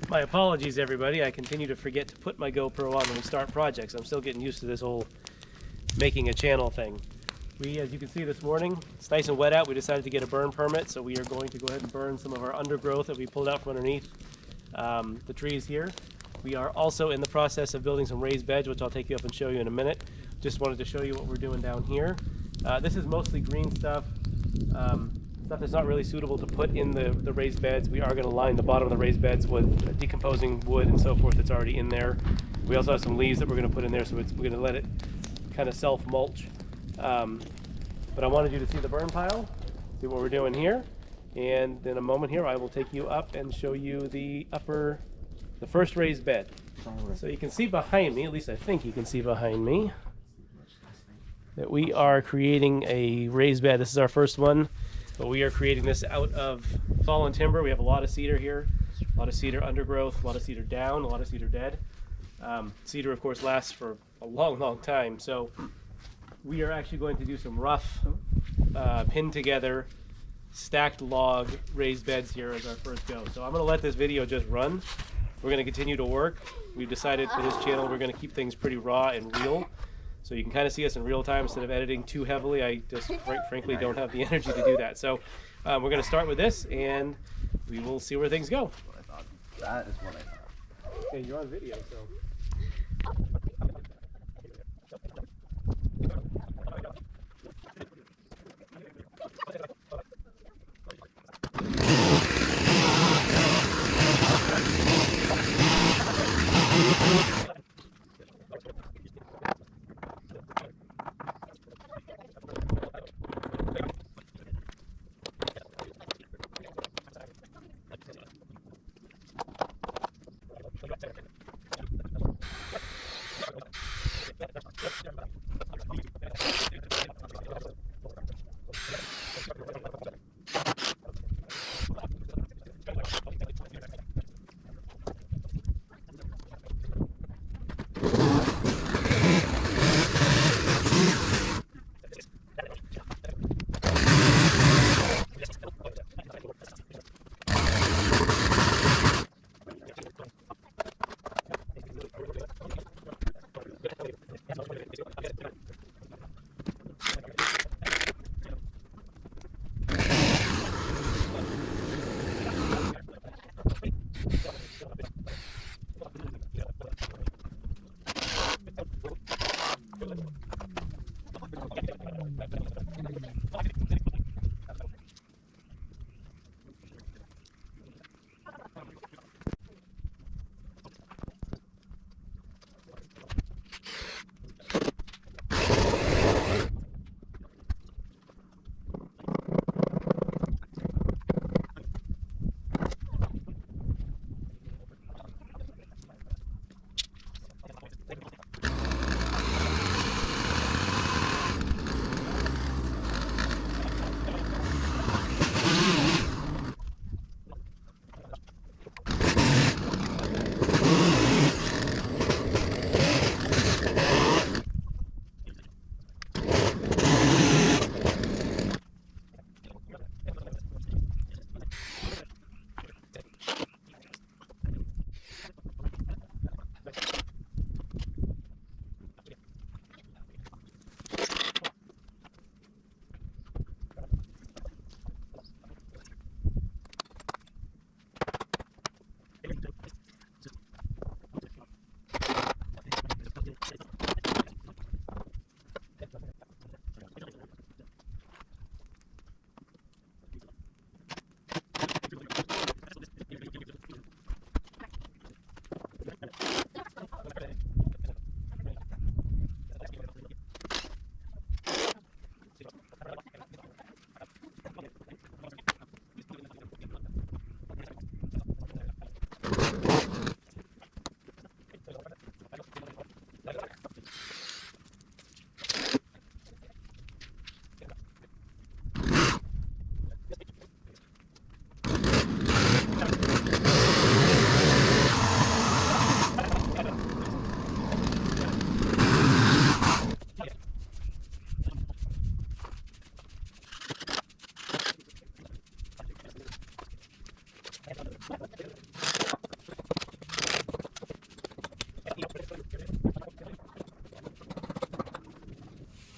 My apologies, everybody. I continue to forget to put my GoPro on when we start projects. I'm still getting used to this whole making a channel thing. As you can see this morning, it's nice and wet out. We decided to get a burn permit, so we are going to go ahead and burn some of our undergrowth that we pulled out from underneath the trees here. We are also in the process of building some raised beds, which I'll take you up and show you in a minute. Just wanted to show you what we're doing down here. This is mostly green stuff. Stuff that's not really suitable to put in the raised beds. We are going to line the bottom of the raised beds with decomposing wood and so forth that's already in there. We also have some leaves that we're going to put in there, so we're going to let it kind of self-mulch. But I wanted you to see the burn pile, see what we're doing here, and in a moment here I will take you up and show you the first raised bed. So you can see behind me, at least I think you can see behind me, that we are creating a raised bed. This is our first one. But we are creating this out of fallen timber. We have a lot of cedar here, a lot of cedar undergrowth, a lot of cedar down, a lot of cedar dead. Cedar, of course, lasts for a long, long time. So we are actually going to do some rough, pinned together, stacked log raised beds here as our first go. So I'm going to let this video just run. We're going to continue to work. We've decided for this channel we're going to keep things pretty raw and real. So you can kind of see us in real time instead of editing too heavily. I just frankly don't have the energy to do that. So we're going to start with this and we will see where things go. That is what I thought. Okay, you're on video, so.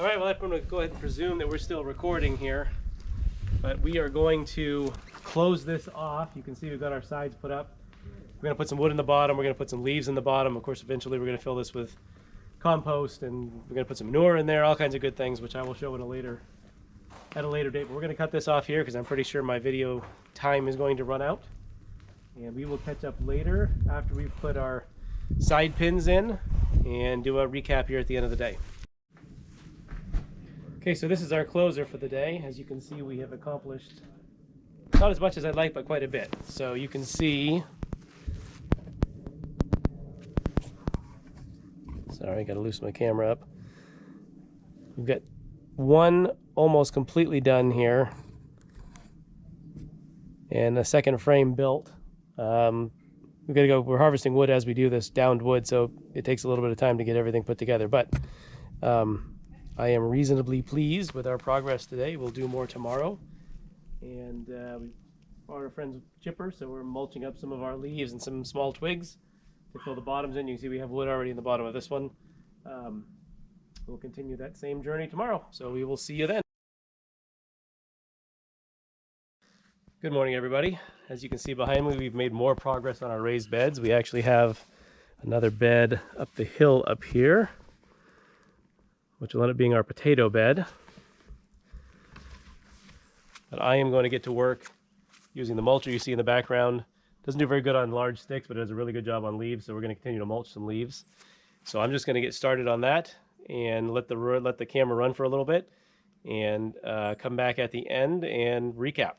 All right, well, I'm going to go ahead and presume that we're still recording here, but we are going to close this off. You can see we've got our sides put up. We're going to put some wood in the bottom. We're going to put some leaves in the bottom. Of course, eventually we're going to fill this with compost, and we're going to put some manure in there, all kinds of good things, which I will show at a later date. But we're going to cut this off here because I'm pretty sure my video time is going to run out. And we will catch up later after we've put our side pins in and do a recap here at the end of the day. Okay, so this is our closer for the day. As you can see, we have accomplished not as much as I'd like, but quite a bit. So you can see, sorry, I gotta loosen my camera up. We've got one almost completely done here and a second frame built. We've got to go, we're harvesting wood as we do this, downed wood, so it takes a little bit of time to get everything put together, but I am reasonably pleased with our progress today. We'll do more tomorrow, and we brought our friend's chipper, so we're mulching up some of our leaves and some small twigs to fill the bottoms in. You can see we have wood already in the bottom of this one. We'll continue that same journey tomorrow, so we will see you then. Good morning, everybody. As you can see behind me, we've made more progress on our raised beds. We actually have another bed up the hill up here, which will end up being our potato bed. But I am going to get to work using the mulcher you see in the background. Doesn't do very good on large sticks, but it does a really good job on leaves, so we're going to continue to mulch some leaves. So I'm just going to get started on that and let the camera run for a little bit and come back at the end and recap.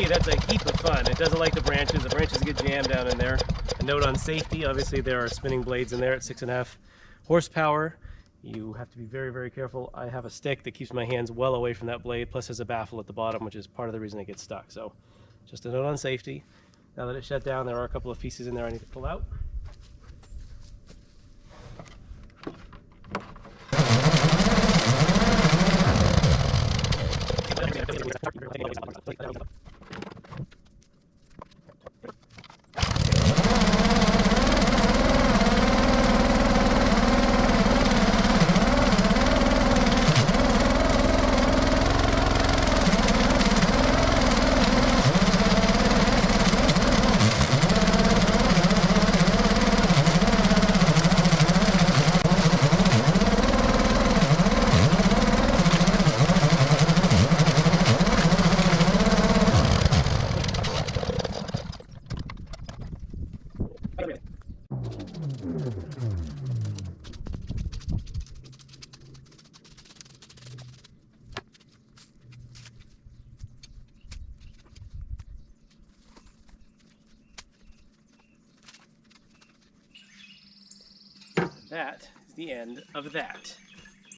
That's a heap of fun. It doesn't like the branches. The branches get jammed down in there. A note on safety, obviously there are spinning blades in there at 6.5 horsepower. You have to be very, very careful. I have a stick that keeps my hands well away from that blade, plus there's a baffle at the bottom, which is part of the reason it gets stuck. So just a note on safety. Now that it's shut down, there are a couple of pieces in there I need to pull out. that is the end of that.